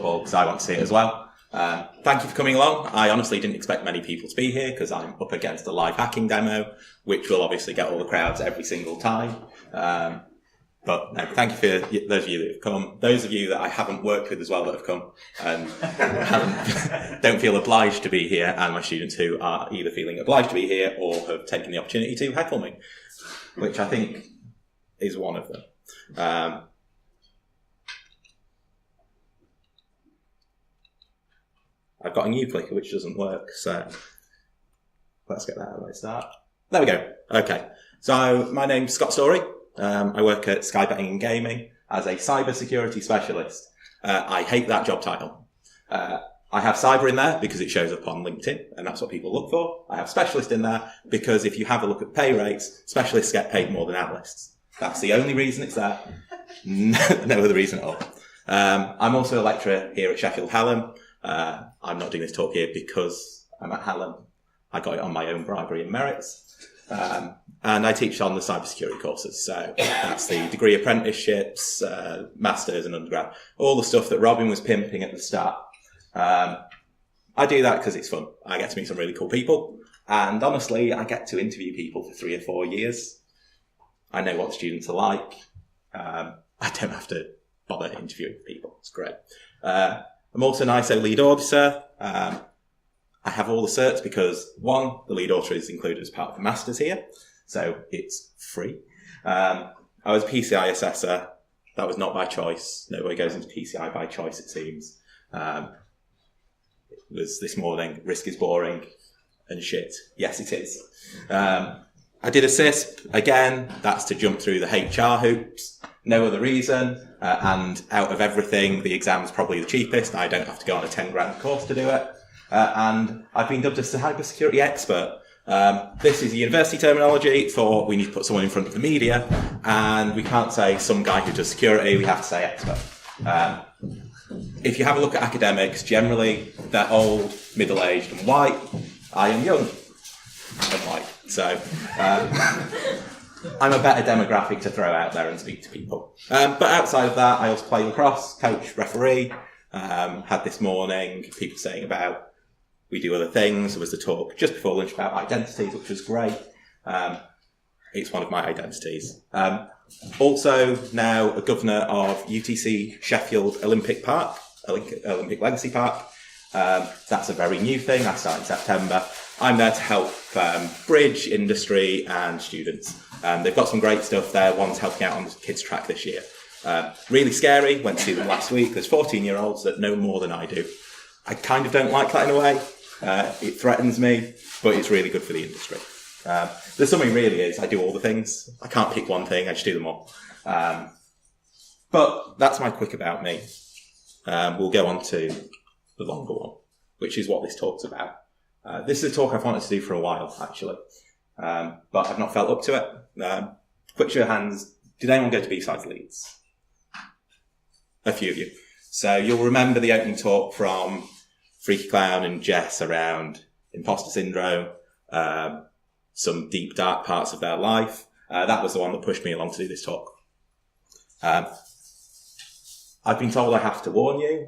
football because I want to see it as well. Thank you for coming along. I honestly didn't expect many people to be here because I'm up against a live hacking demo, which will obviously get all the crowds every single time. But no, thank you for those of you that have come. Those of you that I haven't worked with as well that have come and don't feel obliged to be here, and my students who are either feeling obliged to be here or have taken the opportunity to heckle me, which I think is one of them. I've got a new clicker which doesn't work, so let's get that out of the way. Start. There we go. Okay. So my name's Scott Storey. I work at Sky Betting and Gaming as a cyber security specialist. I hate that job title. I have cyber in there because it shows up on LinkedIn and that's what people look for. I have specialist in there because if you have a look at pay rates, specialists get paid more than analysts. That's the only reason it's there. No other reason at all. I'm also a lecturer here at Sheffield Hallam. I'm not doing this talk here because I'm at Hallam. I got it on my own bribery and merits. And I teach on the cybersecurity courses. So that's the degree apprenticeships, masters and undergrad, all the stuff that Robin was pimping at the start. I do that because it's fun. I get to meet some really cool people. And honestly, I get to interview people for 3 or 4 years. I know what the students are like. I don't have to bother interviewing people. It's great. I'm also an ISO lead auditor. I have all the certs because, one, the lead auditor is included as part of the masters here, so it's free. I was a PCI assessor. That was not by choice. Nobody goes into PCI by choice, it seems. It was this morning, risk is boring and shit. Yes, it is. I did a CISP. Again, that's to jump through the HR hoops. No other reason. And out of everything, the exam's probably the cheapest. I don't have to go on a 10 grand course to do it. And I've been dubbed as a cybersecurity expert. This is a university terminology for we need to put someone in front of the media, and we can't say some guy who does security, we have to say expert. If you have a look at academics, generally they're old, middle-aged and white. I am young and white, so I'm a better demographic to throw out there and speak to people. But outside of that, I also play lacrosse, coach, referee. Had this morning people saying about we do other things. There was a talk just before lunch about identities, which was great. It's one of my identities. Also now a governor of UTC Sheffield Olympic Legacy Park. That's a very new thing. I started in September. I'm there to help bridge industry and students. They've got some great stuff there. One's helping out on the kids track this year. Really scary. Went to see them last week. There's 14-year-olds that know more than I do. I kind of don't like that in a way. It threatens me, but it's really good for the industry. There's something really is, I do all the things. I can't pick one thing, I just do them all. But that's my quick about me. We'll go on to the longer one, which is what this talk's about. This is a talk I've wanted to do for a while, actually. But I've not felt up to it. Quick show of hands, did anyone go to B-Sides Leeds? A few of you. So you'll remember the opening talk from Freaky Clown and Jess around imposter syndrome, some deep, dark parts of their life. That was the one that pushed me along to do this talk. I've been told I have to warn you.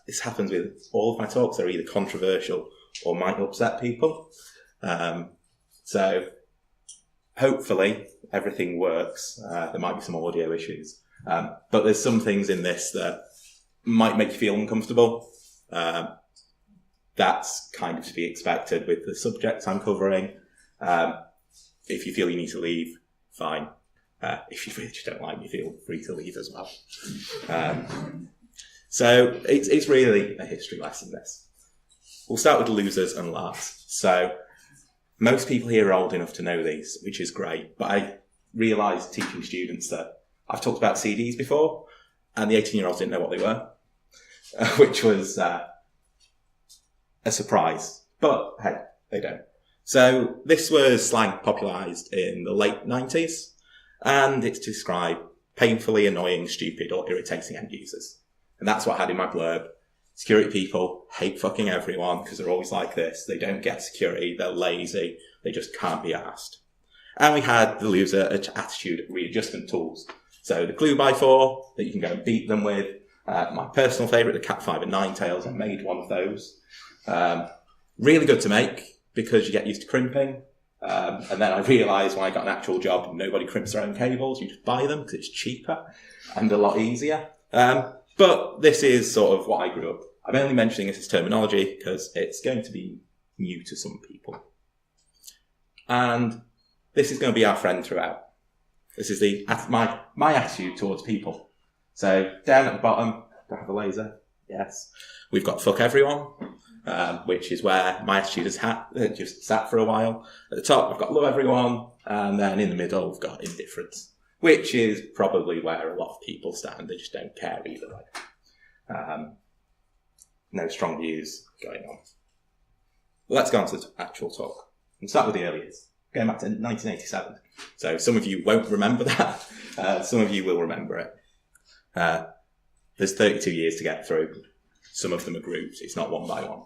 This happens with all of my talks. They're either controversial or might upset people. So hopefully everything works. There might be some audio issues. But there's some things in this that might make you feel uncomfortable. That's kind of to be expected with the subjects I'm covering. If you feel you need to leave, fine. If you really just don't like me, feel free to leave as well. So it's really a history lesson, this. We'll start with losers and laughs. So most people here are old enough to know these, which is great. But I realised teaching students that I've talked about CDs before, and the 18-year-olds didn't know what they were, which was a surprise. But hey, they don't. So this was slang popularised in the late 90s, and it's to describe painfully annoying, stupid, or irritating end users. And that's what I had in my blurb. Security people hate fucking everyone because they're always like this. They don't get security. They're lazy. They just can't be asked. And we had the loser attitude readjustment tools. So the glue by 4 that you can go and beat them with. My personal favourite, the Cat 5 and Nine Tails. I made one of those. Really good to make because you get used to crimping. And then I realised when I got an actual job, nobody crimps their own cables. You just buy them because it's cheaper and a lot easier. But this is sort of what I grew up. I'm only mentioning this as terminology because it's going to be new to some people. And this is going to be our friend throughout. This is my attitude towards people. So down at the bottom, do I have a laser? Yes. We've got fuck everyone, which is where my attitude has just sat for a while. At the top, I've got love everyone. And then in the middle, we've got indifference, which is probably where a lot of people stand. They just don't care either way. No strong views going on. Let's go on to the actual talk. We'll start with the early years, going back to 1987. So some of you won't remember that. Some of you will remember it. There's 32 years to get through. Some of them are grouped. It's not one by one.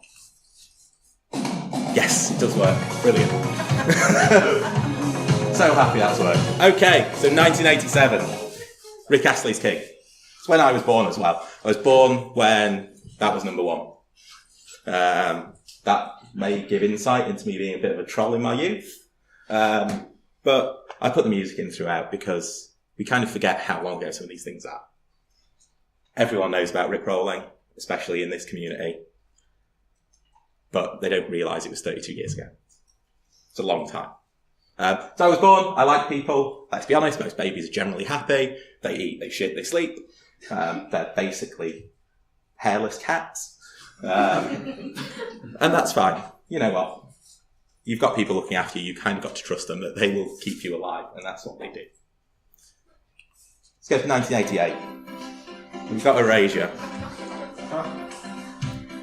Yes, it does work. Brilliant. So happy that's worked. Okay, so 1987. Rick Astley's King. It's when I was born as well. I was born when that was number one. That may give insight into me being a bit of a troll in my youth. But I put the music in throughout because we kind of forget how long ago some of these things are. Everyone knows about Rickrolling, especially in this community. But they don't realise it was 32 years ago. It's a long time. So I was born, I like people. Let's be honest, most babies are generally happy. They eat, they shit, they sleep. They're basically hairless cats. And that's fine. You know what? You've got people looking after you. You kind of got to trust them that they will keep you alive. And that's what they do. Let's go to 1988. We've got Erasure.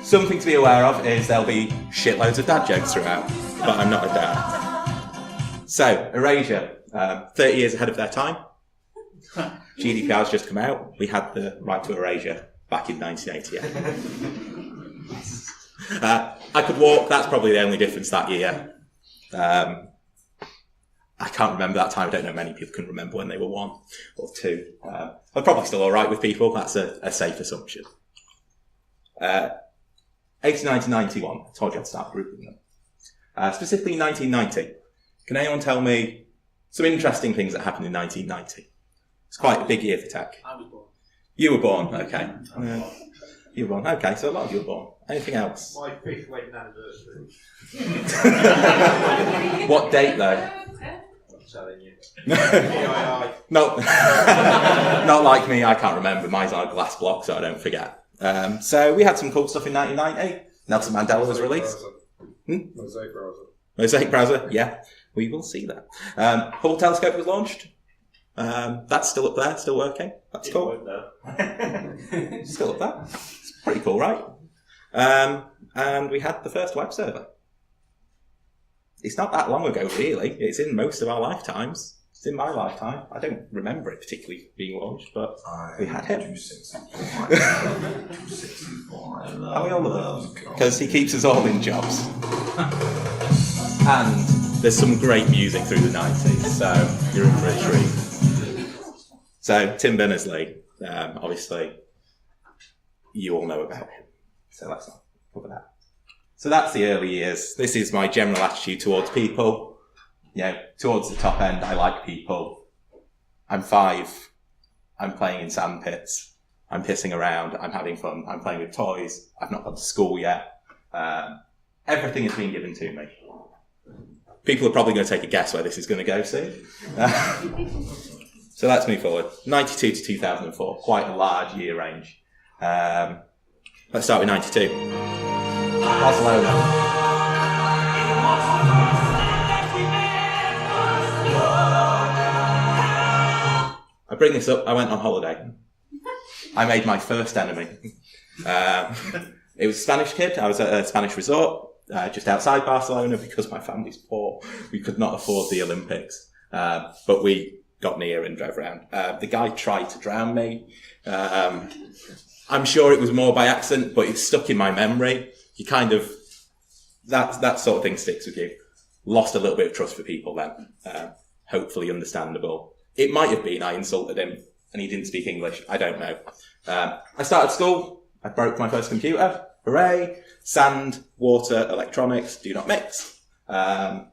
Something to be aware of is there'll be shitloads of dad jokes throughout. But I'm not a dad. So, Erasure. 30 years ahead of their time. GDPR's just come out. We had the right to erasure back in 1988. I could walk. That's probably the only difference that year. I can't remember that time. I don't know many people can remember when they were 1 or 2. I'm probably still all right with people. That's a safe assumption. 89 to 91. I told you I'd start grouping them. Specifically 1990. Can anyone tell me some interesting things that happened in 1990? It's quite a big year for tech. I was born. You were born, okay. You were born, okay, so a lot of you were born. Anything else? My 5th wedding anniversary. What date though? I'm telling you. No, not like me, I can't remember. Mine's on a glass block, so I don't forget. So we had some cool stuff in 1990. Nelson Mandela was released. Mosaic browser. Mosaic browser, yeah. We will see that. Hubble telescope was launched. That's still up there, still working. That's cool. Still up there. It's pretty cool, right? And we had the first web server. It's not that long ago, really. It's in most of our lifetimes. It's in my lifetime. I don't remember it particularly being launched, but we had him. And we all love him because he keeps us all in jobs. And there's some great music through the 90s, so you're in for a treat. So Tim Berners-Lee, obviously, you all know about him. So let's not cover that. So that's the early years. This is my general attitude towards people. You know, towards the top end, I like people. I'm 5. I'm playing in sand pits. I'm pissing around. I'm having fun. I'm playing with toys. I've not gone to school yet. Everything is being given to me. People are probably going to take a guess where this is going to go soon. So let's move forward. 92 to 2004, quite a large year range. Let's start with 92. Barcelona. I bring this up, I went on holiday. I made my first enemy. It was a Spanish kid. I was at a Spanish resort, just outside Barcelona because my family's poor. We could not afford the Olympics. But we got near and drove around. The guy tried to drown me. I'm sure it was more by accident, but it's stuck in my memory. You kind of, that sort of thing sticks with you. Lost a little bit of trust for people then. Hopefully understandable. It might have been I insulted him. and he didn't speak English. I don't know. I started school. I broke my first computer. Hooray! Sand, water, electronics, do not mix. That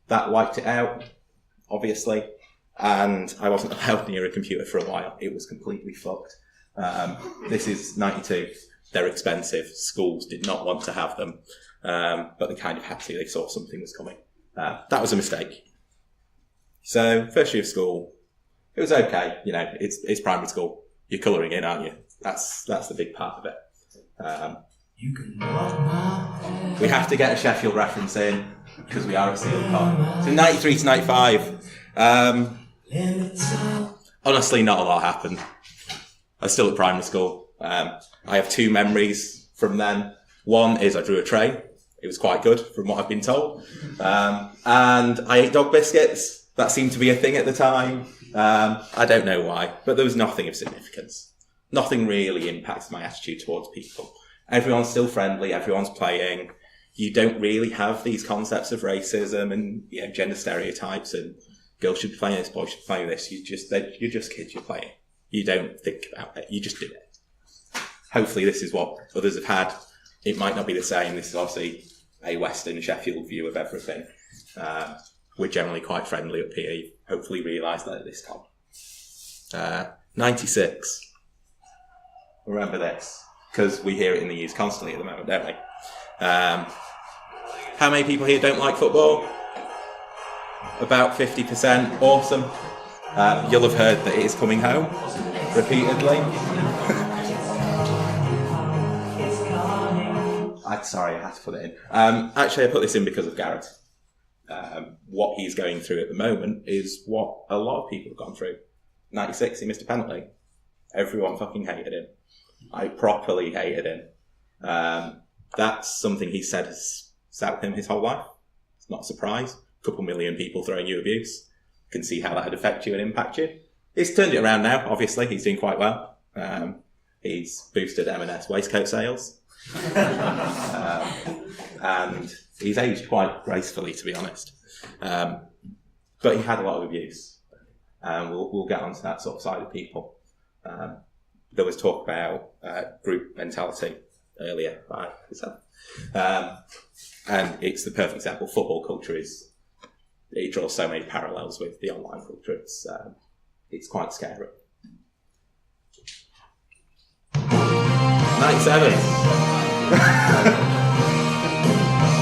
wiped it out, obviously. And I wasn't allowed near a computer for a while. It was completely fucked. This is 92. They're expensive. Schools did not want to have them. But they kind of had to. They saw something was coming. That was a mistake. So, first year of school, it was okay. You know, it's primary school. You're colouring in, aren't you? That's the big part of it. We have to get a Sheffield reference in, because we are a SteelCon. So 93 to 95. Honestly, not a lot happened. I was still at primary school. I have two memories from then. One is I drew a train. It was quite good, from what I've been told. And I ate dog biscuits. That seemed to be a thing at the time. I don't know why, but there was nothing of significance. Nothing really impacts my attitude towards people. Everyone's still friendly. Everyone's playing. You don't really have these concepts of racism and gender stereotypes and girls should be playing this, boys should be playing this. You're just kids. You're playing. You don't think about it. You just do it. Hopefully, this is what others have had. It might not be the same. This is obviously a Western Sheffield view of everything. We're generally quite friendly up here. You hopefully realise that at this time. 96. Remember this, because we hear it in the news constantly at the moment, don't we? How many people here don't like football? About 50%. Awesome. You'll have heard that it is coming home repeatedly. Sorry, I had to put it in. Actually, I put this in because of Garrett. What he's going through at the moment is what a lot of people have gone through. 96, he missed a penalty. Everyone fucking hated him. I properly hated him. That's something he said has sat with him his whole life. It's not a surprise. A couple million people throwing you abuse. Can see how that would affect you and impact you. He's turned it around now, obviously. He's doing quite well. He's boosted M&S waistcoat sales. And he's aged quite gracefully, to be honest. But he had a lot of abuse. We'll get onto that sort of side of people. There was talk about group mentality earlier by yourself. And it's the perfect example. Football culture it draws so many parallels with the online culture. It's quite scary. 97.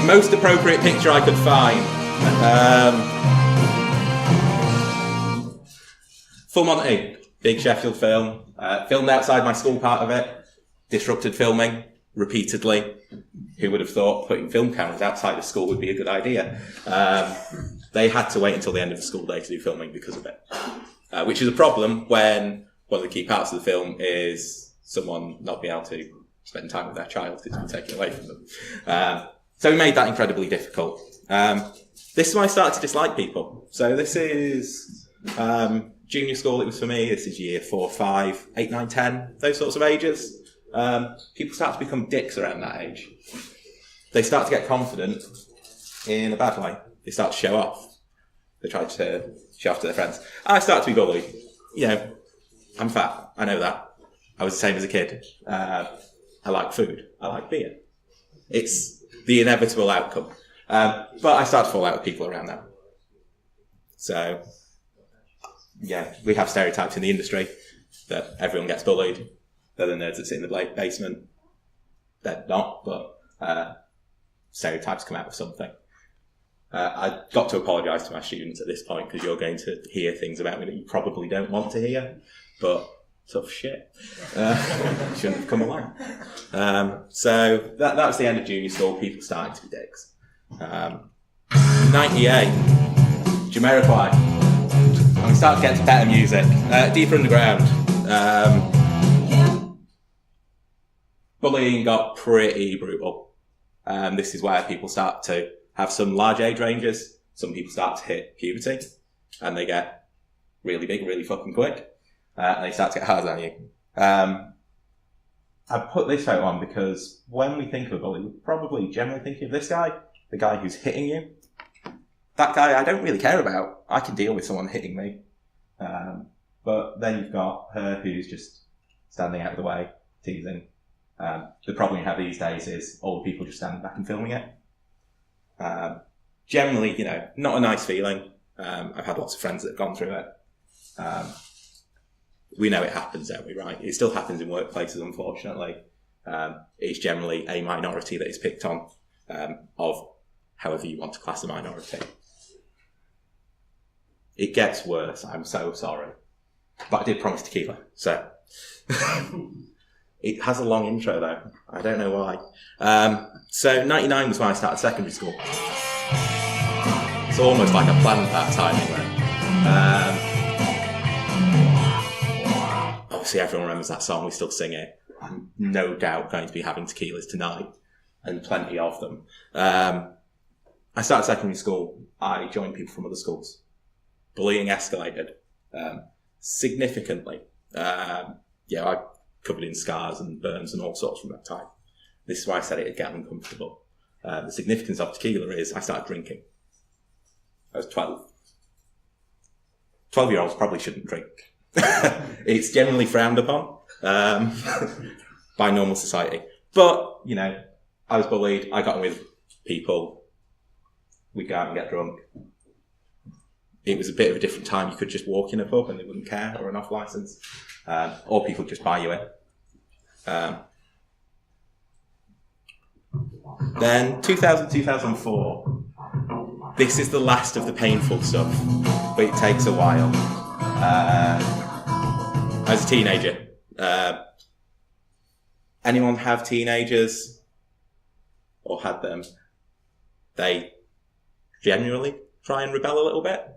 Most appropriate picture I could find. Full Monty, big Sheffield film. Filmed outside my school part of it. Disrupted filming repeatedly. Who would have thought putting film cameras outside of school would be a good idea? They had to wait until the end of the school day to do filming because of it. Which is a problem when one of the key parts of the film is someone not being able to spend time with their child because it's been taken away from them. So we made that incredibly difficult. This is when I started to dislike people. So this is junior school, it was for me. This is year 4, 5, 8, 9, 10, those sorts of ages. People start to become dicks around that age. They start to get confident in a bad way. They start to show off. They try to show off to their friends. I start to be bullied. I'm fat. I know that. I was the same as a kid. I like food. I like beer. It's the inevitable outcome. But I start to fall out with people around that. So, we have stereotypes in the industry that everyone gets bullied. They're the nerds that sit in the basement. They're not, but stereotypes come out of something. I've got to apologise to my students at this point because you're going to hear things about me that you probably don't want to hear, but tough shit. Shouldn't have come along. So that was the end of junior school. People started to be dicks. 98, Jamiroquai. And we started to get to better music. Deeper Underground. Bullying got pretty brutal. This is where people start to have some large age ranges. Some people start to hit puberty and they get really big, really fucking quick. And they start to get hard on you. I put this photo on because when we think of a bully, we're probably generally thinking of this guy, the guy who's hitting you. That guy I don't really care about. I can deal with someone hitting me. But But then you've got her who's just standing out of the way, teasing. The problem you have these days is all the people just standing back and filming it. Generally, not a nice feeling. I've had lots of friends that have gone through it. We know it happens, don't we, right? It still happens in workplaces, unfortunately. It's generally a minority that is picked on, of however you want to class a minority. It gets worse, I'm so sorry. But I did promise tequila, so... It has a long intro, though. I don't know why. So 99 was when I started secondary school. It's almost like I planned that timing, though. Obviously, everyone remembers that song. We still sing it. I'm no doubt going to be having tequilas tonight, and plenty of them. I started secondary school. I joined people from other schools. Bullying escalated significantly. I covered in scars and burns and all sorts from that time. This is why I said it'd get uncomfortable. The significance of tequila is I started drinking. I was 12. 12-year-olds probably shouldn't drink. It's generally frowned upon by normal society. But, I was bullied. I got on with people. We'd go out and get drunk. It was a bit of a different time. You could just walk in a pub and they wouldn't care, or an off licence. Or people would just buy you it. Then 2000, 2004. This is the last of the painful stuff, but it takes a while. As a teenager, anyone have teenagers or had them? They generally try and rebel a little bit.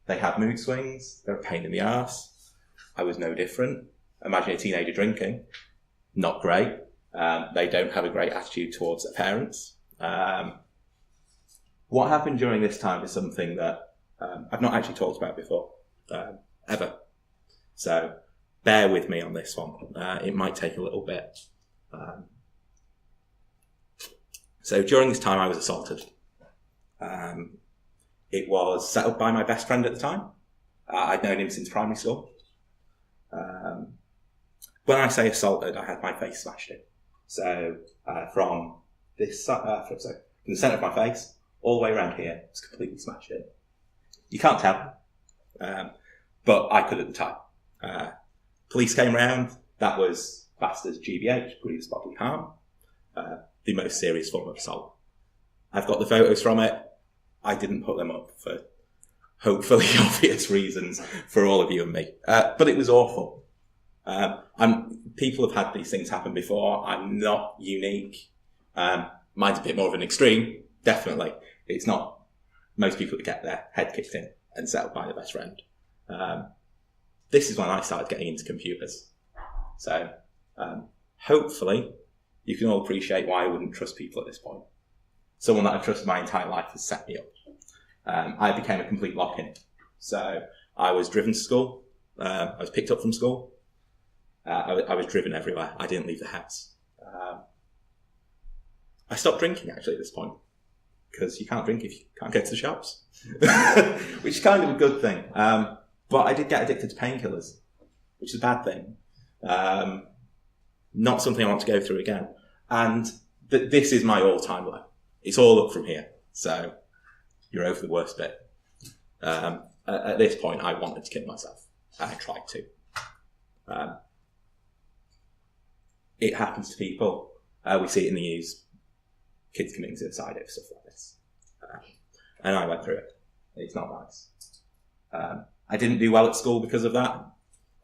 They have mood swings. They're a pain in the arse. I was no different. Imagine a teenager drinking. Not great. They don't have a great attitude towards their parents. What happened during this time is something that I've not actually talked about before, ever. So bear with me on this one. It might take a little bit. So during this time I was assaulted. It was set up by my best friend at the time. I'd known him since primary school. When I say assaulted, I had my face smashed in. So from this from the centre of my face all the way around here, it's completely smashed in. You can't tell, but I could at the time. Police came round. That was classed as GBH, grievous bodily harm, the most serious form of assault. I've got the photos from it. I didn't put them up for hopefully obvious reasons for all of you and me. But it was awful. People have had these things happen before. I'm not unique. Mine's a bit more of an extreme, definitely. It's not most people that get their head kicked in and set up by their best friend. This is when I started getting into computers. So hopefully you can all appreciate why I wouldn't trust people at this point. Someone that I've trusted my entire life has set me up. I became a complete lock-in. So I was driven to school. I was picked up from school. I was driven everywhere. I didn't leave the house. I stopped drinking, actually, at this point. Because you can't drink if you can't go to the shops. Which is kind of a good thing. But I did get addicted to painkillers, which is a bad thing. Not something I want to go through again. And this is my all-time low. It's all up from here. So you're over the worst bit. At this point, I wanted to kill myself. I tried to. It happens to people. We see it in the news. Kids committing suicide over stuff like this. And I went through it. It's not nice. I didn't do well at school because of that.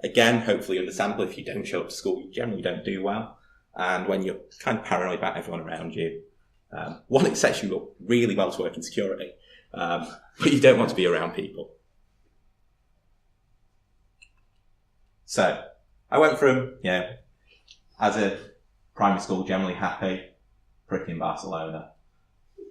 Again, hopefully understandable. If you don't show up to school, you generally don't do well. And when you're kind of paranoid about everyone around you, one, it sets you up really well to work in security. But you don't want to be around people. So I went from, as a primary school, generally happy, pretty in Barcelona,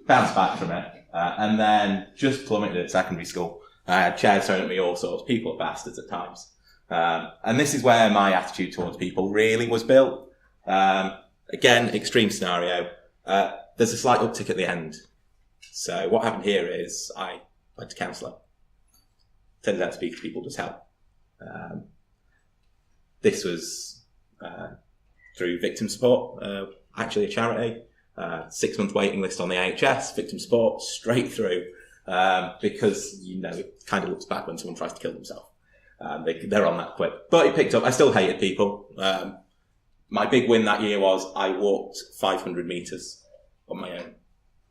bounced back from it, and then just plummeted at secondary school. I had chairs thrown at me, all sorts. People are bastards at times. And this is where my attitude towards people really was built. Again, extreme scenario. There's a slight uptick at the end. So what happened here is I went to counselling. Turns out speaking to people does help. This was through victim support, actually a charity. 6-month waiting list on the NHS, victim support, straight through, because, it kind of looks bad when someone tries to kill themselves. They're on that quick. But it picked up. I still hated people. My big win that year was I walked 500 metres on my own.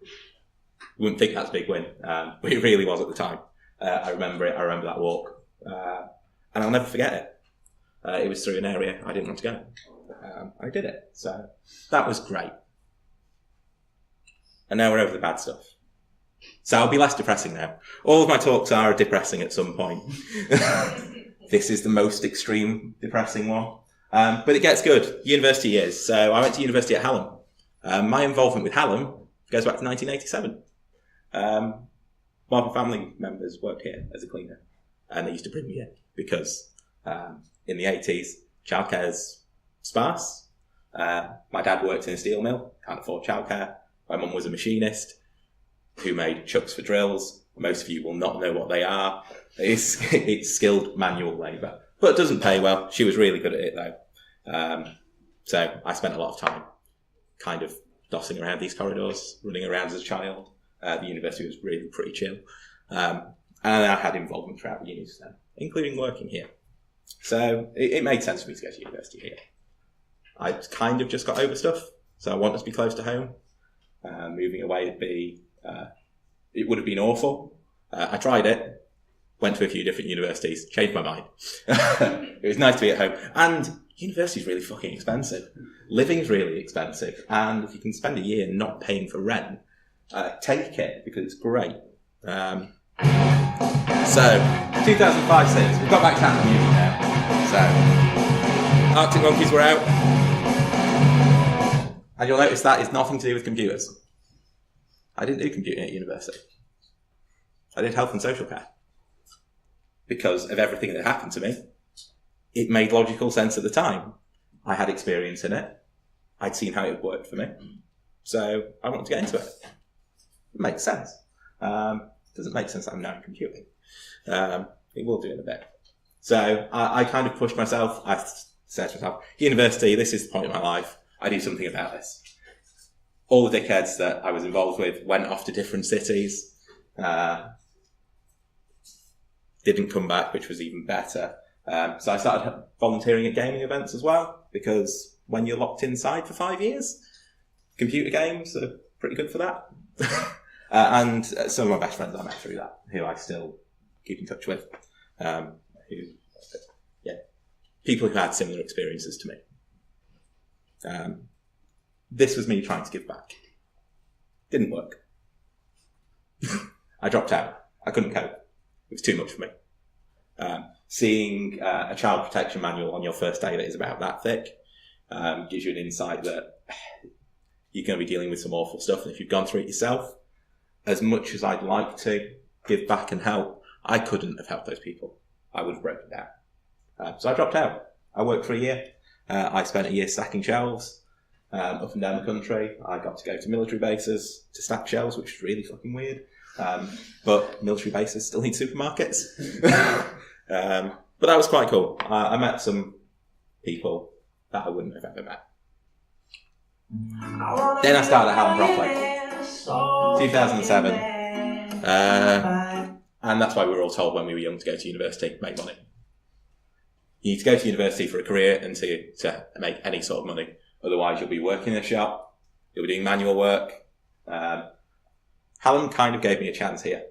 You wouldn't think that's a big win, but it really was at the time. I remember it. I remember that walk. And I'll never forget it. It was through an area I didn't want to go. I did it. So that was great. And now we're over the bad stuff. So I'll be less depressing now. All of my talks are depressing at some point. This is the most extreme depressing one. But it gets good. University years. So I went to university at Hallam. My involvement with Hallam goes back to 1987. One of my family members worked here as a cleaner. And they used to bring me in because in the 80s, childcare's sparse. My dad worked in a steel mill, can't afford childcare. My mum was a machinist who made chucks for drills. Most of you will not know what they are. It's skilled manual labour, but it doesn't pay well. She was really good at it though. So I spent a lot of time kind of dossing around these corridors, running around as a child. The university was really pretty chill. And I had involvement throughout the uni, including working here. So it made sense for me to go to university here. I kind of just got over stuff, so I wanted to be close to home. Moving away it would have been awful. I tried it, went to a few different universities, changed my mind. It was nice to be at home. And university's really fucking expensive. Living's really expensive. And if you can spend a year not paying for rent, take it, because it's great. So, 2005-6, we've got back to Hampton Uni now. So, Arctic Monkeys were out. And you'll notice that is nothing to do with computers. I didn't do computing at university. I did health and social care. Because of everything that happened to me, it made logical sense at the time. I had experience in it. I'd seen how it worked for me. So I wanted to get into it. It makes sense. It doesn't make sense that I'm now in computing. It will do in a bit. So I kind of pushed myself. I said to myself, university, this is the point of my life. I do something about this. All the dickheads that I was involved with went off to different cities. Didn't come back, which was even better. So I started volunteering at gaming events as well, because when you're locked inside for 5 years, computer games are pretty good for that. And some of my best friends I met through that, who I still keep in touch with. People who had similar experiences to me. This was me trying to give back. Didn't work. I dropped out. I couldn't cope. It was too much for me. Seeing a child protection manual on your first day that is about that thick gives you an insight that you're going to be dealing with some awful stuff. And if you've gone through it yourself, as much as I'd like to give back and help, I couldn't have helped those people. I would have broken down. So I dropped out. I worked for a year. I spent a year stacking shelves up and down the country. I got to go to military bases to stack shelves, which is really fucking weird. But military bases still need supermarkets. But that was quite cool. I met some people that I wouldn't have ever met. Then I started at Hallam properly. 2007. And that's why we were all told when we were young to go to university, make money. You need to go to university for a career and to make any sort of money. Otherwise, you'll be working in a shop, you'll be doing manual work. Hallam kind of gave me a chance here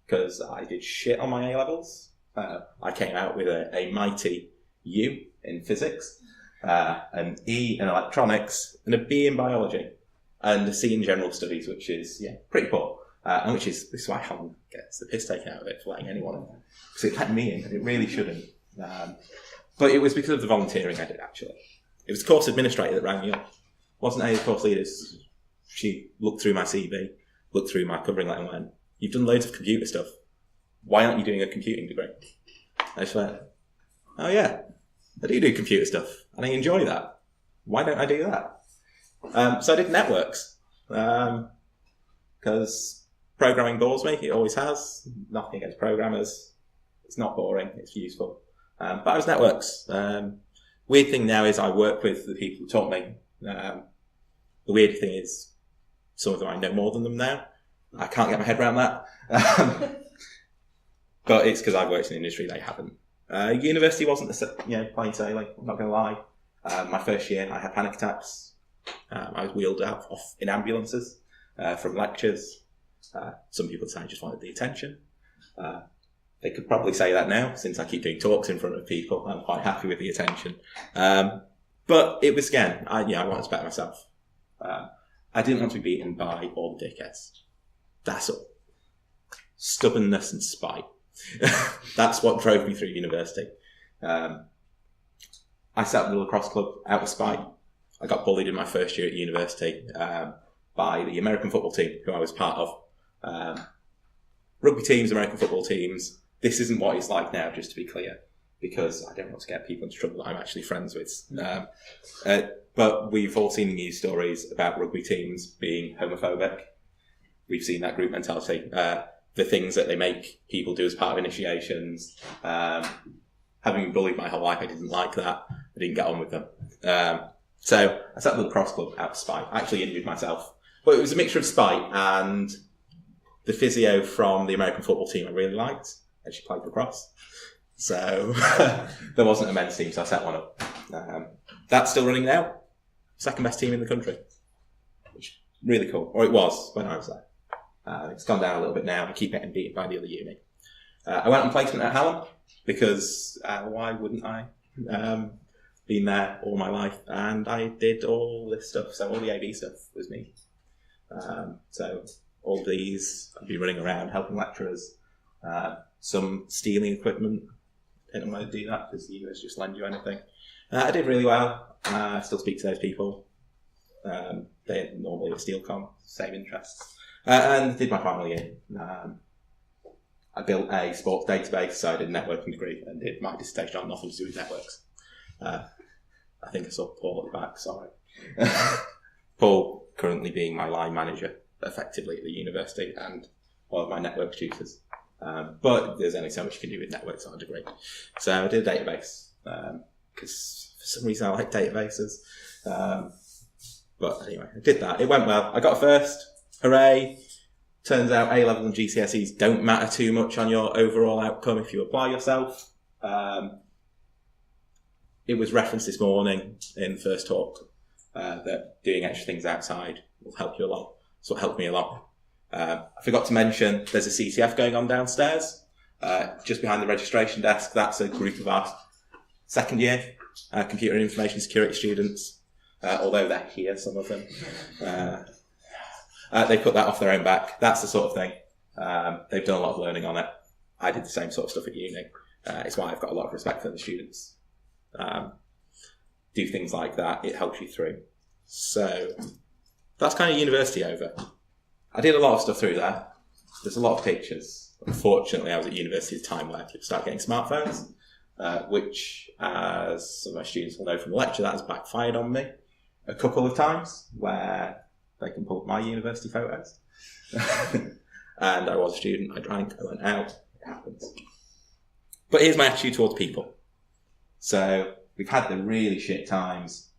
because I did shit on my A-levels. I came out with a mighty U in physics, an E in electronics, and a B in biology, and a C in general studies, which is pretty poor. And this is why Hallam gets the piss taken out of it for letting anyone in, because it let me in, and it really shouldn't. But it was because of the volunteering I did, actually. It was the course administrator that rang me up. It wasn't any of the course leaders. She looked through my CV, looked through my covering letter and went, "You've done loads of computer stuff. Why aren't you doing a computing degree?" I just went, "Oh yeah, I do computer stuff, and I enjoy that. Why don't I do that?" So I did networks, because programming bores me. It always has. Nothing against programmers. It's not boring. It's useful. But I was networks. Weird thing now is I work with the people who taught me. The weird thing is some of them I know more than them now. I can't get my head around that. But it's because I've worked in the industry, they haven't. University wasn't plain sailing, I'm not going to lie. My first year I had panic attacks. I was wheeled off in ambulances from lectures. Some people say I just wanted the attention. They could probably say that now, since I keep doing talks in front of people. I'm quite happy with the attention. But it was, again, I wanted to better myself. I didn't want to be beaten by all the dickheads. That's all. Stubbornness and spite. That's what drove me through university. I set up the lacrosse club out of spite. I got bullied in my first year at university by the American football team, who I was part of. Rugby teams, American football teams, this isn't what it's like now, just to be clear, because I don't want to get people into trouble that I'm actually friends with. But we've all seen the news stories about rugby teams being homophobic. We've seen that group mentality. The things that they make people do as part of initiations. Having been bullied my whole life, I didn't like that. I didn't get on with them. So I set up the lacrosse club out of spite. I actually injured myself. But it was a mixture of spite and the physio from the American football team I really liked. And she played lacrosse. So there wasn't a men's team, so I set one up. That's still running now. Second best team in the country. Which is really cool. Or it was when I was there. It's gone down a little bit now. I keep getting beaten by the other uni. I went on placement at Hallam because why wouldn't I? Been there all my life, and I did all this stuff. So all the AV stuff was me. So all these, I'd be running around helping lecturers. Some stealing equipment. I didn't want to do that because the university just lend you anything. I did really well. I still speak to those people. They're normally at SteelCon, same interests. And did my final year. I built a sports database, so I did a networking degree and did my dissertation on nothing to do with networks. I think I saw Paul at the back, sorry. Paul currently being my line manager, effectively, at the university, and one of my network tutors. But there's only so much you can do with networks on a degree. So I did a database, because for some reason I like databases. But anyway, I did that. It went well. I got a first. Hooray. Turns out A-levels and GCSEs don't matter too much on your overall outcome if you apply yourself. It was referenced this morning in the first talk that doing extra things outside will help you along. That's what helped me along. I forgot to mention there's a CTF going on downstairs, just behind the registration desk. That's a group of our second year computer and information security students, although they're here, some of them. They put that off their own back. That's the sort of thing. They've done a lot of learning on it. I did the same sort of stuff at uni. It's why I've got a lot of respect for the students. Do things like that. It helps you through. So that's kind of university over. I did a lot of stuff through there. There's a lot of pictures. Unfortunately, I was at university at a time where people start getting smartphones, which, as some of my students will know from the lecture, that has backfired on me a couple of times, where they can pull up my university photos. And I was a student, I drank, I went out, it happens. But here's my attitude towards people. So we've had the really shit times,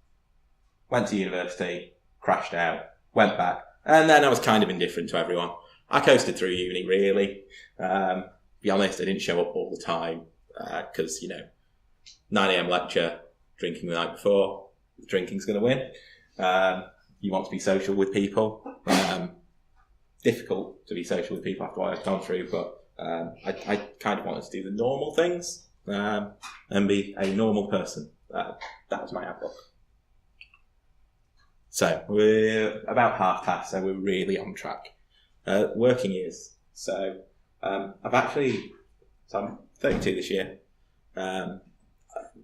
went to university, crashed out, went back, and then I was kind of indifferent to everyone. I coasted through uni, really. Be honest, I didn't show up all the time, because, 9 a.m. lecture, drinking the night before, drinking's going to win. You want to be social with people. Difficult to be social with people after what I've gone through, but I kind of wanted to do the normal things and be a normal person. That was my outlook. So we're about half past, so we're really on track. Working years. So I'm 32 this year.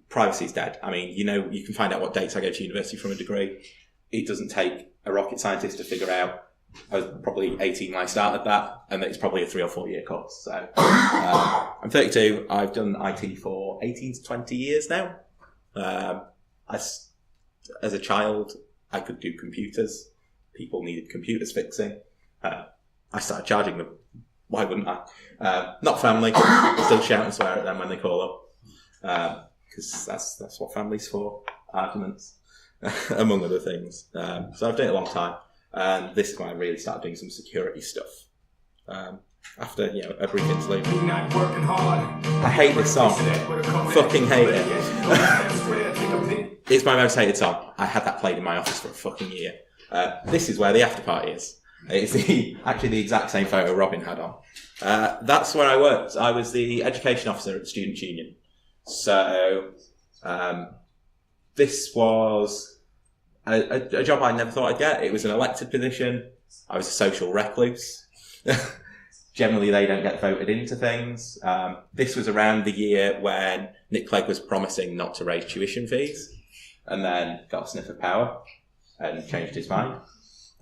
Privacy's dead. I mean, you can find out what dates I go to university from a degree. It doesn't take a rocket scientist to figure out. I was probably 18 when I started that, and it's probably a 3 or 4 year course. So I'm 32. I've done IT for 18 to 20 years now. As a child, I could do computers. People needed computers fixing. I started charging them. Why wouldn't I? Not family. Still shout and swear at them when they call up. because that's what family's for, arguments, among other things. So I've done it a long time, and this is when I really started doing some security stuff. After, a brief interlude. I hate this song. Fucking hate it. It's my most hated song. I had that played in my office for a fucking year. This is where the after party is. It's actually the exact same photo Robin had on. That's where I worked. I was the education officer at the Student Union. So this was a job I never thought I'd get. It was an elected position. I was a social recluse. Generally, they don't get voted into things. This was around the year when Nick Clegg was promising not to raise tuition fees, and then got a sniff of power and changed his mind.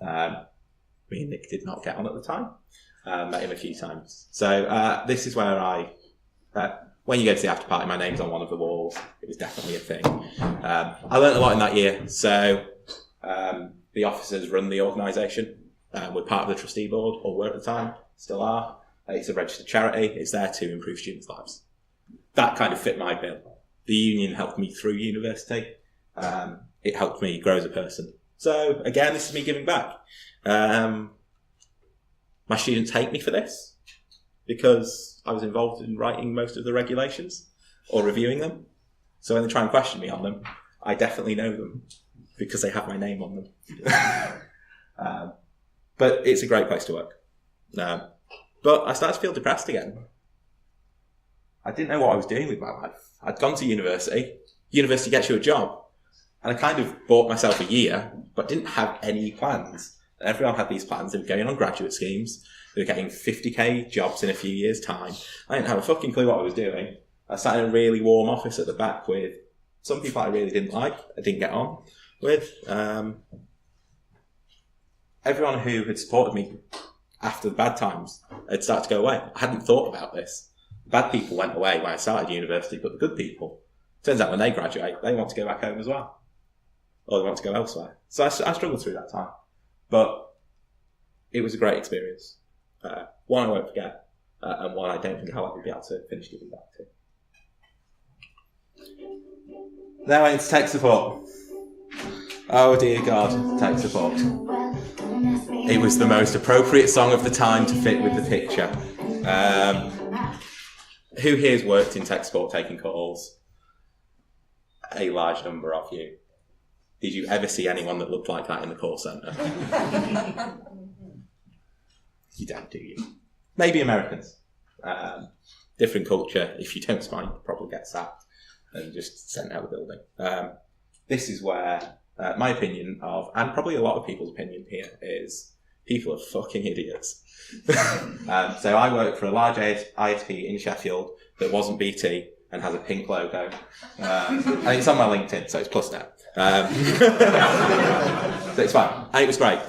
Me and Nick did not get on at the time. Met him a few times. So this is where when you go to the after party, my name's on one of the walls. It was definitely a thing. I learned a lot in that year. So the officers run the organisation. We're part of the trustee board, or were at the time, still are. It's a registered charity. It's there to improve students' lives. That kind of fit my bill. The union helped me through university. It helped me grow as a person. So again, this is me giving back. My students hate me for this because I was involved in writing most of the regulations or reviewing them. So when they try and question me on them, I definitely know them because they have my name on them. But it's a great place to work. But I started to feel depressed again. I didn't know what I was doing with my life. I'd gone to university. University gets you a job. And I kind of bought myself a year, but didn't have any plans. And everyone had these plans. They were going on graduate schemes. They were getting 50k jobs in a few years' time. I didn't have a fucking clue what I was doing. I sat in a really warm office at the back with some people I really didn't like. I didn't get on with. Everyone who had supported me after the bad times had started to go away. I hadn't thought about this. The bad people went away when I started university, but the good people, turns out when they graduate, they want to go back home as well. Or they want to go elsewhere. So I struggled through that time. But it was a great experience. One I won't forget, and one I don't think I'll ever be able to finish giving back to. Now into tech support. Oh dear God, tech support. It was the most appropriate song of the time to fit with the picture. Who here's worked in tech support taking calls? A large number of you. Did you ever see anyone that looked like that in the call centre? You don't, do you? Maybe Americans. Different culture. If you don't smile, you'll probably get sacked and just sent out of the building. This is where my opinion of, and probably a lot of people's opinion here, is people are fucking idiots. So I work for a large ISP in Sheffield that wasn't BT and has a pink logo. And it's on my LinkedIn, so it's plus now. So it's fine. And it was great.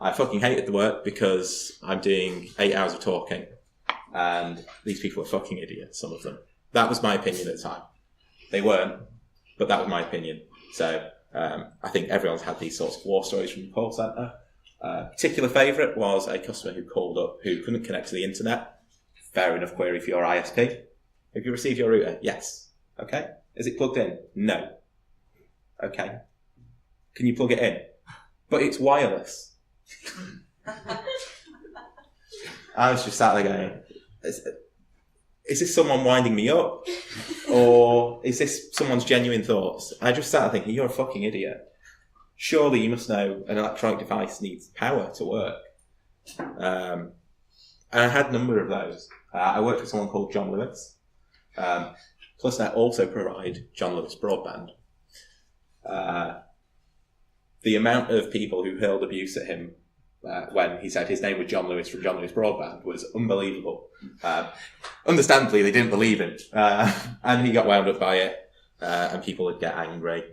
I fucking hated the work because I'm doing 8 hours of talking and these people are fucking idiots, some of them. That was my opinion at the time. They weren't, but that was my opinion. So I think everyone's had these sorts of war stories from the call centre. Particular favourite was a customer who called up who couldn't connect to the internet. Fair enough query for your ISP. Have you received your router? Yes. Okay. Is it plugged in? No. Okay. Can you plug it in? But it's wireless. I was just sat there going, is this someone winding me up? Or is this someone's genuine thoughts? I just sat there thinking, you're a fucking idiot. Surely you must know an electronic device needs power to work. And I had a number of those. I worked with someone called John Lewis. PlusNet also provide John Lewis broadband. The amount of people who hurled abuse at him when he said his name was John Lewis from John Lewis Broadband was unbelievable. Understandably, they didn't believe him. And he got wound up by it. And people would get angry.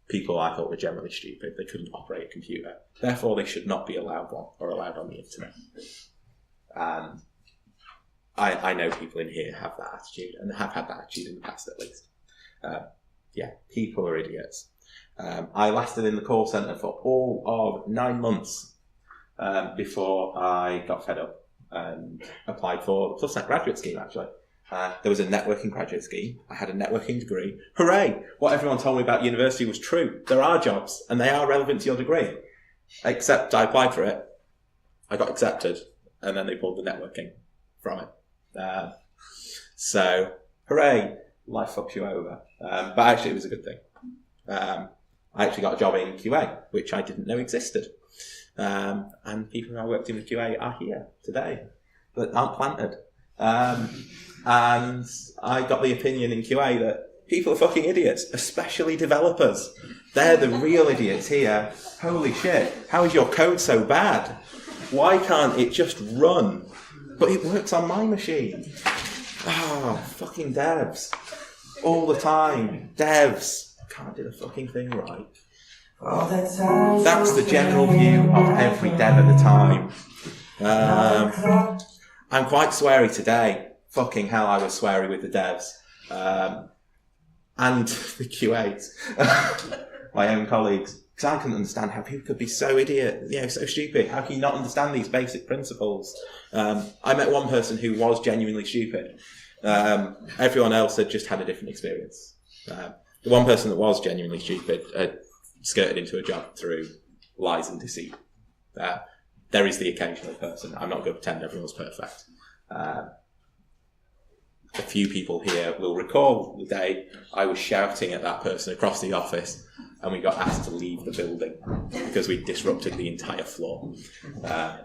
People I thought were generally stupid. They couldn't operate a computer. Therefore, they should not be allowed one or allowed on the internet. And I know people in here have that attitude and have had that attitude in the past at least. Yeah, people are idiots. I lasted in the call centre for all of 9 months before I got fed up and applied for the PlusNet graduate scheme, actually. There was a networking graduate scheme. I had a networking degree. Hooray! What everyone told me about university was true. There are jobs, and they are relevant to your degree. Except I applied for it. I got accepted, and then they pulled the networking from it. So, hooray! Life fucks you over. But actually, it was a good thing. I actually got a job in QA, which I didn't know existed. And people who I worked in with QA are here today, but aren't planted. And I got the opinion in QA that people are fucking idiots, especially developers. They're the real idiots here. Holy shit, how is your code so bad? Why can't it just run? But it works on my machine. Fucking devs. All the time. Devs. Can't do the fucking thing right. That's the general view of every dev at the time. I'm quite sweary today. Fucking hell, I was sweary with the devs. And the QAs. My own colleagues. Because I couldn't understand how people could be so so stupid. How can you not understand these basic principles? I met one person who was genuinely stupid. Everyone else had just had a different experience. The one person that was genuinely stupid had skirted into a job through lies and deceit. There is the occasional person. I'm not going to pretend everyone's perfect. A few people here will recall the day I was shouting at that person across the office and we got asked to leave the building because we disrupted the entire floor. I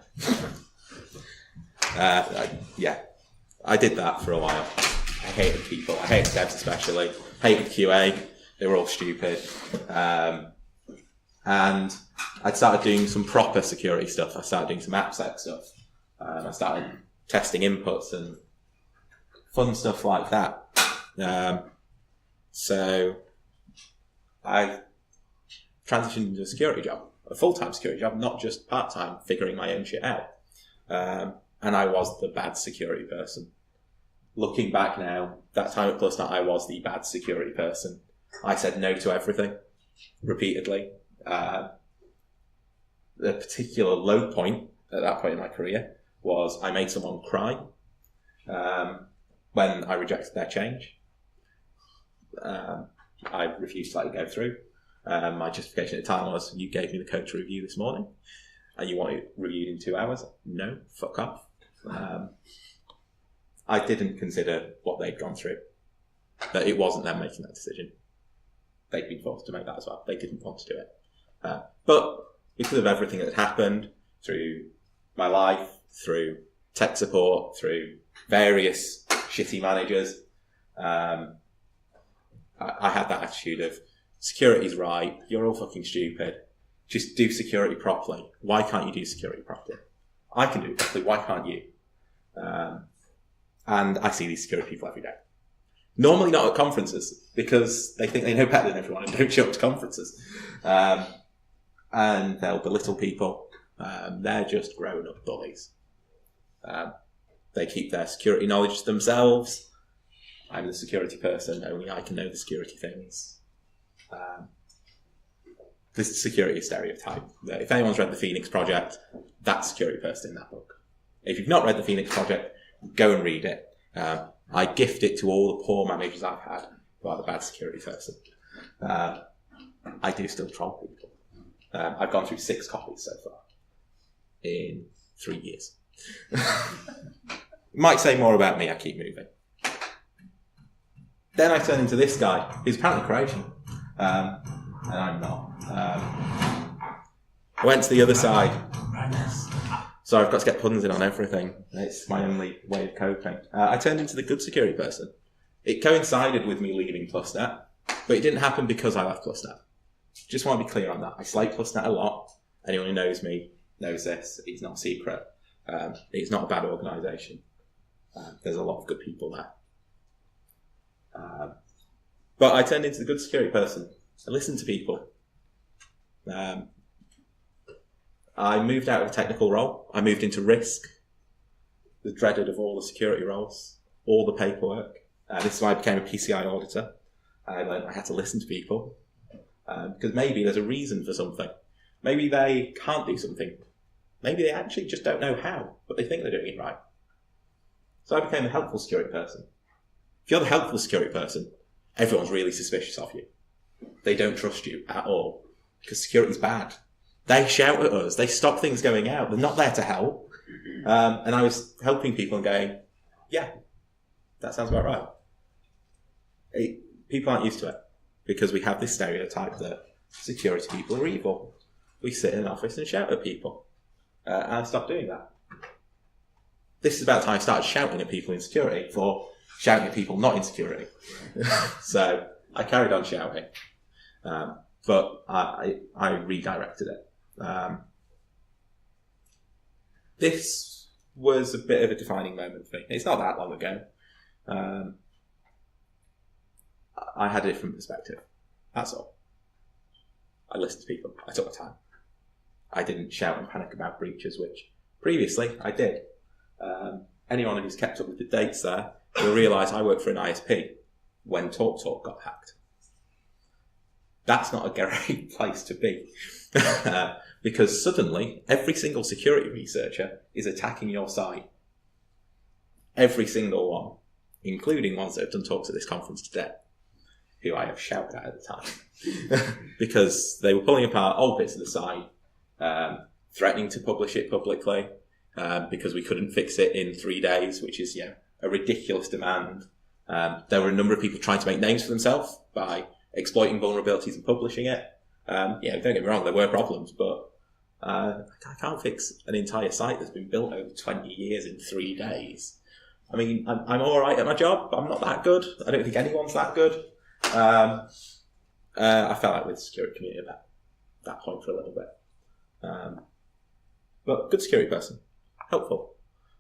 did that for a while. I hated people. I hated devs especially. Hated QA. They were all stupid. And I'd started doing some proper security stuff. I started doing some AppSec stuff. I started testing inputs and fun stuff like that. So I transitioned into a security job, a full-time security job, not just part-time, figuring my own shit out. And I was the bad security person. Looking back now, that time at PlusNet, I was the bad security person. I said no to everything, repeatedly. The particular low point at that point in my career was I made someone cry when I rejected their change. I refused to let it go through. My justification at the time was, you gave me the code to review this morning and you want it reviewed in 2 hours? No, fuck off. I didn't consider what they'd gone through. That it wasn't them making that decision. They'd been forced to make that as well. They didn't want to do it. But because of everything that had happened through my life, through tech support, through various shitty managers, I had that attitude of, security's right, you're all fucking stupid, just do security properly. Why can't you do security properly? I can do it properly, why can't you? And I see these security people every day. Normally not at conferences, because they think they know better than everyone and don't show up to conferences. And they'll belittle people. They're just grown-up bullies. They keep their security knowledge to themselves. I'm the security person, only I can know the security things. This is security stereotype. If anyone's read the Phoenix Project, that's security person in that book. If you've not read the Phoenix Project, go and read it. I gift it to all the poor managers I've had who are the bad security person. I do still troll people. I've gone through 6 copies so far in 3 years. Might say more about me, I keep moving. Then I turn into this guy, who's apparently Croatian, and I'm not. I went to the other side, so I've got to get puns in on everything. It's my only way of coping. I turned into the good security person. It coincided with me leaving PlusNet, but it didn't happen because I left PlusNet. Just want to be clear on that. I slate PlusNet a lot. Anyone who knows me knows this. It's not secret. It's not a bad organisation. There's a lot of good people there. But I turned into the good security person. I listened to people. I moved out of a technical role. I moved into risk, the dreaded of all the security roles, all the paperwork. This is why I became a PCI auditor. I learned I had to listen to people because maybe there's a reason for something. Maybe they can't do something. Maybe they actually just don't know how, but they think they're doing it right. So I became a helpful security person. If you're the helpful security person, everyone's really suspicious of you. They don't trust you at all because security's bad. They shout at us. They stop things going out. They're not there to help. And I was helping people and going, yeah, that sounds about right. People aren't used to it because we have this stereotype that security people are evil. We sit in an office and shout at people. And I stopped doing that. This is about time I started shouting at people in security for shouting at people not in security. So I carried on shouting. But I redirected it. This was a bit of a defining moment for me. It's not that long ago. I had a different perspective. That's all. I listened to people. I took my time. I didn't shout and panic about breaches, which previously I did. Anyone who's kept up with the dates there will realise I worked for an ISP when TalkTalk got hacked. That's not a great place to be. Because suddenly every single security researcher is attacking your site. Every single one, including ones that have done talks at this conference today, who I have shouted at the time. Because they were pulling apart old bits of the site, threatening to publish it publicly, because we couldn't fix it in 3 days, which is a ridiculous demand. There were a number of people trying to make names for themselves by exploiting vulnerabilities and publishing it. Don't get me wrong, there were problems, but I can't fix an entire site that's been built over 20 years in 3 days. I mean, I'm all right at my job, but I'm not that good. I don't think anyone's that good. I felt like with the security community at that point for a little bit. But good security person, helpful.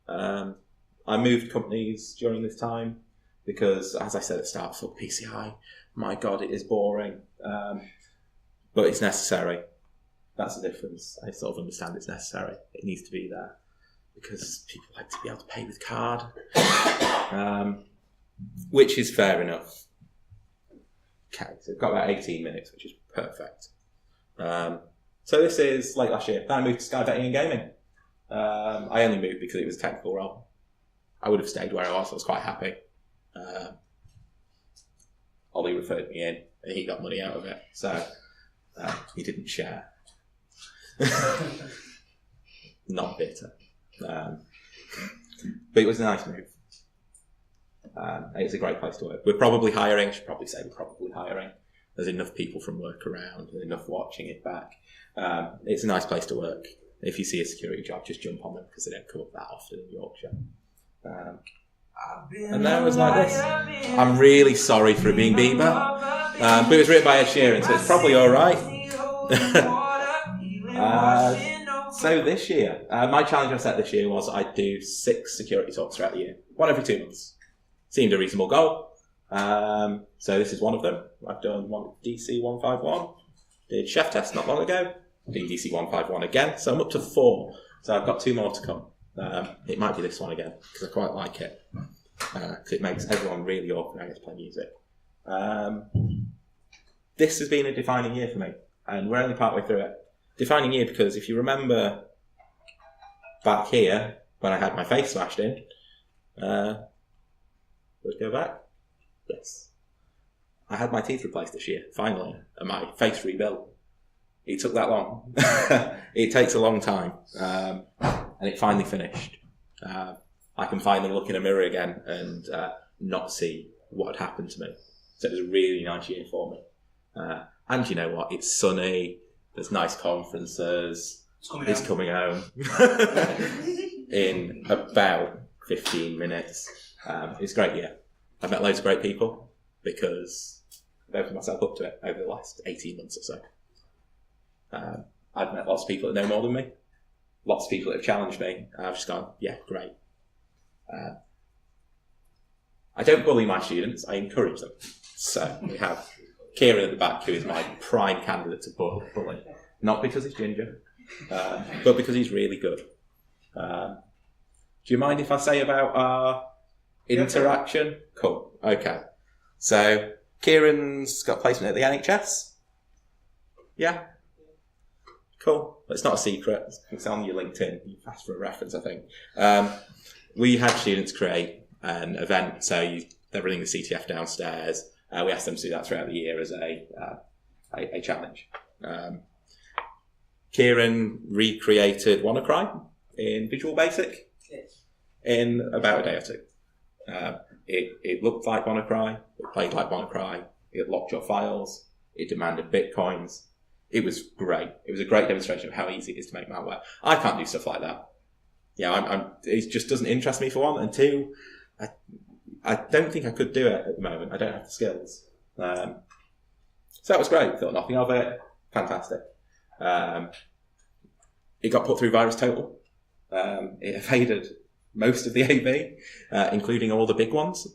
I moved companies during this time because, as I said at the start, for PCI, my God, it is boring. But it's necessary. That's the difference. I sort of understand it's necessary. It needs to be there because people like to be able to pay with card, which is fair enough. Okay, so we've got about 18 minutes, which is perfect. So this is late last year. Then I moved to Sky Betting and Gaming. I only moved because it was a technical role. I would have stayed where I was. I was quite happy. Ollie referred me in, and he got money out of it. So he didn't share. Not bitter. But it was a nice move. It's a great place to work. We're probably hiring. I should probably say we're probably hiring. There's enough people from work around and enough watching it back. It's a nice place to work. If you see a security job, just jump on them because they don't come up that often in Yorkshire. And then it was like this. I'm really sorry for it being Bieber. But it was written by Ed Sheeran, so it's probably all right. So this year, my challenge I set this year was I'd do 6 security talks throughout the year. 1 every 2 months. Seemed a reasonable goal. So this is one of them. I've done one with DC 151. Did Chef Test not long ago. Did DC 151 again. So I'm up to 4. So I've got 2 more to come. It might be this one again, because I quite like it. Because it makes everyone really awkward when I get to play music. This has been a defining year for me, and we're only partway through it. Defining year because if you remember back here, when I had my face smashed in, let's go back. Yes. I had my teeth replaced this year, finally, and my face rebuilt. It took that long. It takes a long time, and it finally finished. I can finally look in a mirror again and not see what had happened to me. So it was a really nice year for me. And you know what? It's sunny. There's nice conferences. It's coming home in about 15 minutes. It's a great year. I've met loads of great people because I've opened myself up to it over the last 18 months or so. I've met lots of people that know more than me. Lots of people that have challenged me. I've just gone, yeah, great. I don't bully my students. I encourage them. So we have Kieran at the back, who is my prime candidate to bully. Not because he's ginger, but because he's really good. Do you mind if I say about our interaction? Cool. Okay. So Kieran's got a placement at the NHS. Yeah. Cool. It's not a secret. It's on your LinkedIn. You've asked for a reference, I think. We had students create an event. So you they're running the CTF downstairs. We asked them to do that throughout the year as a challenge. Kieran recreated WannaCry in Visual Basic in about a day or two. It looked like WannaCry, it played like WannaCry, it locked your files, it demanded bitcoins. It was great. It was a great demonstration of how easy it is to make malware. I can't do stuff like that. It just doesn't interest me for one, and two, I don't think I could do it at the moment. I don't have the skills. So that was great. Thought nothing of it. Fantastic. It got put through VirusTotal. It evaded most of the AV, including all the big ones,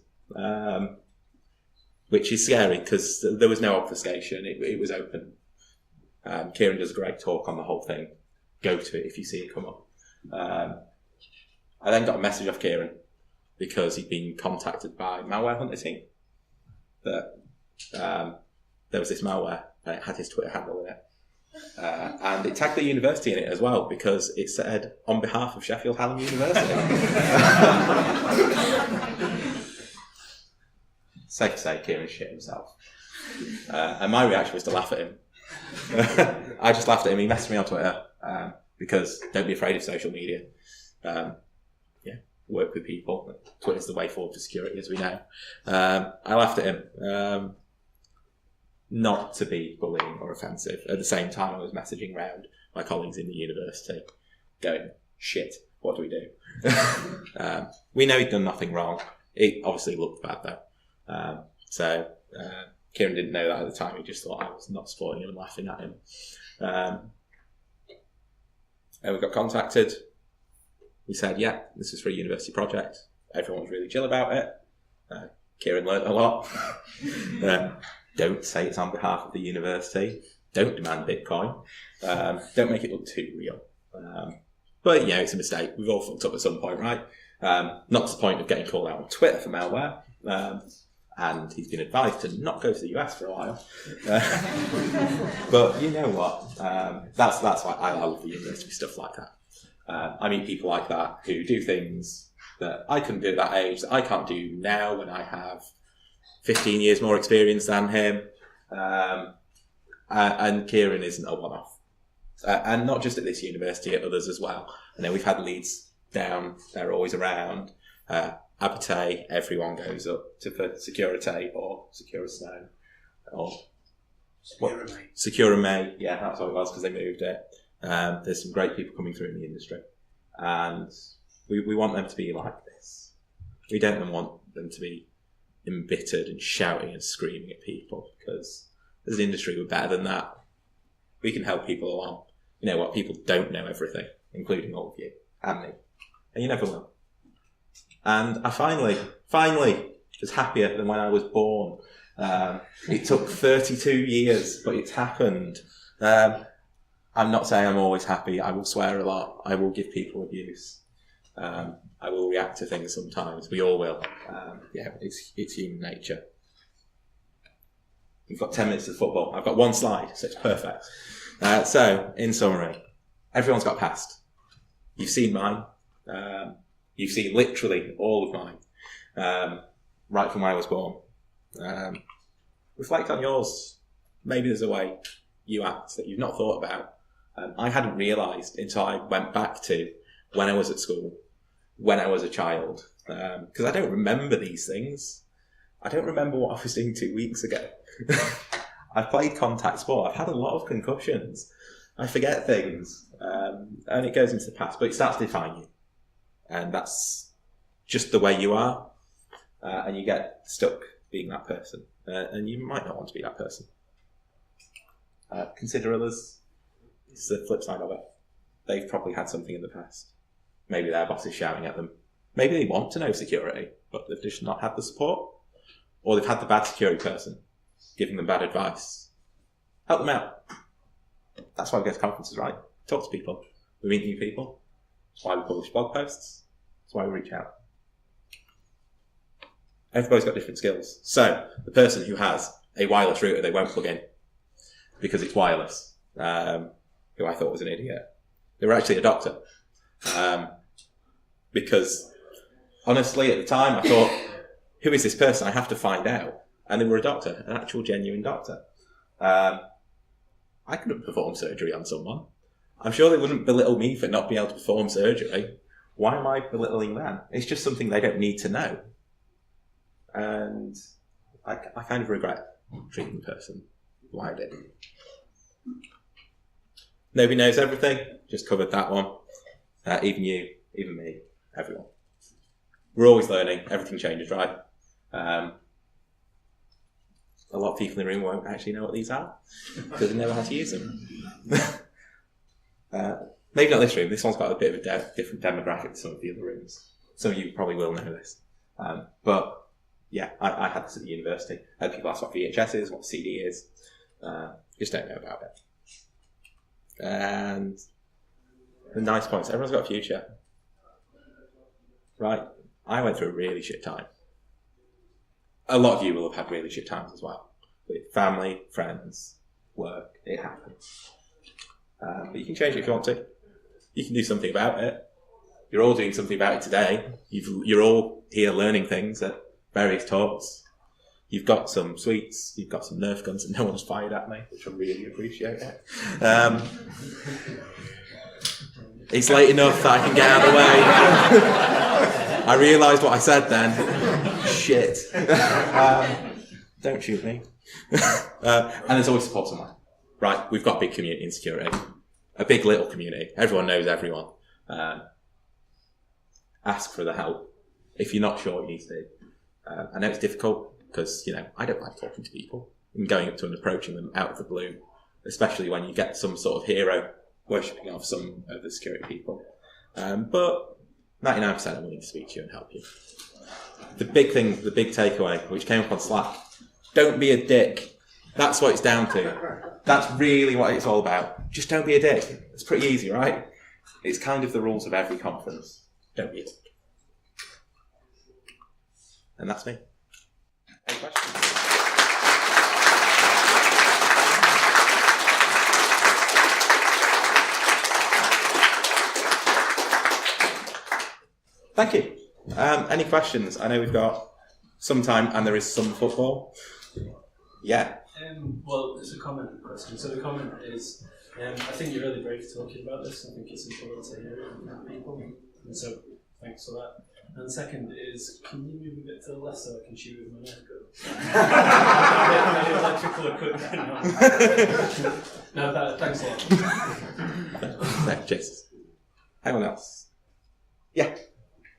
which is scary because there was no obfuscation. It was open. Kieran does a great talk on the whole thing. Go to it if you see it come up. I then got a message off Kieran because he'd been contacted by Malware Hunter team that there was this malware and it had his Twitter handle in it. And it tagged the university in it as well because it said, on behalf of Sheffield Hallam University. Safe to say, Kieran shit himself. And my reaction was to laugh at him. I just laughed at him. He messaged me on Twitter because don't be afraid of social media. Work with people. Twitter's the way forward for security, as we know. I laughed at him. Not to be bullying or offensive. At the same time, I was messaging around my colleagues in the university going, shit, what do we do? We know he'd done nothing wrong. It obviously looked bad though. So Kieran didn't know that at the time. He just thought I was not supporting him and laughing at him. And we got contacted. We said, yeah, this is for a university project. Everyone was really chill about it. Kieran learnt a lot. Don't say it's on behalf of the university. Don't demand Bitcoin. Don't make it look too real. But yeah, it's a mistake. We've all fucked up at some point, right? Not to the point of getting called out on Twitter for malware. And he's been advised to not go to the US for a while. But you know what? That's why I love the university stuff like that. I meet people like that who do things that I couldn't do at that age, that I can't do now when I have 15 years more experience than him. And Kieran isn't a one-off. And not just at this university, at others as well. And then we've had leads down, they're always around. Abate, everyone goes up to for Security or Secure Snow. Or Secure May, yeah, that's what it was because they moved it. There's some great people coming through in the industry. And we want them to be like this. We don't want them to be embittered and shouting and screaming at people because as an industry we're better than that. We can help people along. You know what? People don't know everything, including all of you and me. And you never will. And I finally was happier than when I was born. It took 32 years, but it's happened. I'm not saying I'm always happy. I will swear a lot. I will give people abuse. I will react to things sometimes. We all will. It's human nature. We've got 10 minutes of football. I've got one slide, so it's perfect. So, in summary, everyone's got past. You've seen mine. You've seen literally all of mine, right from when I was born. Reflect on yours. Maybe there's a way you act that you've not thought about. I hadn't realised until I went back to when I was at school, when I was a child, because I don't remember these things. I don't remember what I was doing 2 weeks ago. I've played contact sport. I've had a lot of concussions. I forget things, and it goes into the past, but it starts to define you. And that's just the way you are, and you get stuck being that person, and you might not want to be that person. Consider others. It's the flip side of it. They've probably had something in the past. Maybe their boss is shouting at them. Maybe they want to know security, but they've just not had the support. Or they've had the bad security person giving them bad advice. Help them out. That's why we go to conferences, right? Talk to people. We meet new people. That's why we publish blog posts. That's why we reach out. Everybody's got different skills. So, the person who has a wireless router they won't plug in because it's wireless, who I thought was an idiot. They were actually a doctor. Because, honestly, at the time, I thought, who is this person? I have to find out. And they were a doctor, an actual genuine doctor. I couldn't perform surgery on someone. I'm sure they wouldn't belittle me for not being able to perform surgery. Why am I belittling them? It's just something they don't need to know. And I kind of regret treating the person why I did. Nobody knows everything. Just covered that one. Even you, even me, everyone. We're always learning. Everything changes, right? A lot of people in the room won't actually know what these are because they never had to use them. Maybe not this room. This one's got a bit of a different demographic to some of the other rooms. Some of you probably will know this. But yeah, I had this at the university. I had people ask what VHS is, what CD is. Just don't know about it. And the nice points. Everyone's got a future. Right? I went through a really shit time. A lot of you will have had really shit times as well. With family, friends, work. It happens. But you can change it if you want to. You can do something about it. You're all doing something about it today. You're all here learning things at various talks. You've got some sweets. You've got some Nerf guns, and no one's fired at me, which I really appreciate. It's late enough that I can get out of the way. I realised what I said then. Shit. Don't shoot me. And there's always support somewhere. Right, we've got a big community in security. A big little community. Everyone knows everyone. Ask for the help. If you're not sure what you need to do. I know it's difficult because, I don't like talking to people and going up to and approaching them out of the blue, especially when you get some sort of hero worshipping of some of the security people. But 99% are willing to speak to you and help you. The big thing, the big takeaway, which came up on Slack, don't be a dick. That's what it's down to. That's really what it's all about. Just don't be a dick. It's pretty easy, right? It's kind of the rules of every conference. Don't be a dick. And that's me. Any questions? Thank you. Any questions? I know we've got some time and there is some football. Yeah. Well, it's a comment and question. So the comment is, I think you're really brave talking about this. I think it's important to hear it from people. And so thanks for that. And the second is, can you move a bit to the left so I can shoot with my Nerf gun? No, thanks a lot. Cheers. Anyone else? Yeah.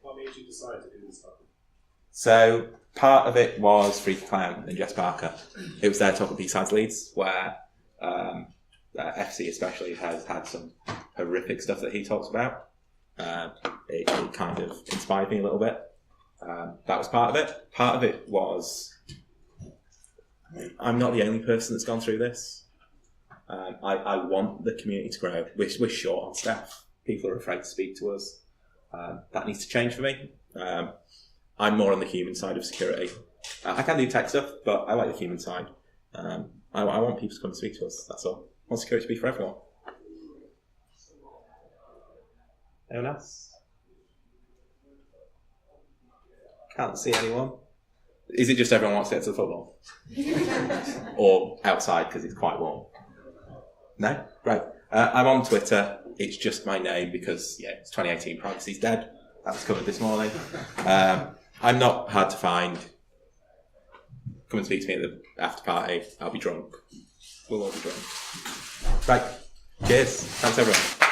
What made you decide to do this stuff? So part of it was Freaky Clown and Jess Parker. It was their Talk of B-Sides Leads, where FC especially has had some horrific stuff that he talks about. It kind of inspired me a little bit. That was part of it. Part of it was, I'm not the only person that's gone through this. I want the community to grow. We're short on staff. People are afraid to speak to us. That needs to change for me. I'm more on the human side of security. I can do tech stuff, but I like the human side. I want people to come and speak to us, that's all. I want security to be for everyone. Anyone else? Can't see anyone. Is it just everyone wants to get to the football? Or outside because it's quite warm? No? Great. I'm on Twitter. It's just my name because, it's 2018, privacy's dead. That was covered this morning. I'm not hard to find. Come and speak to me at the after party. I'll be drunk. We'll all be drunk. Right. Cheers. Thanks, everyone.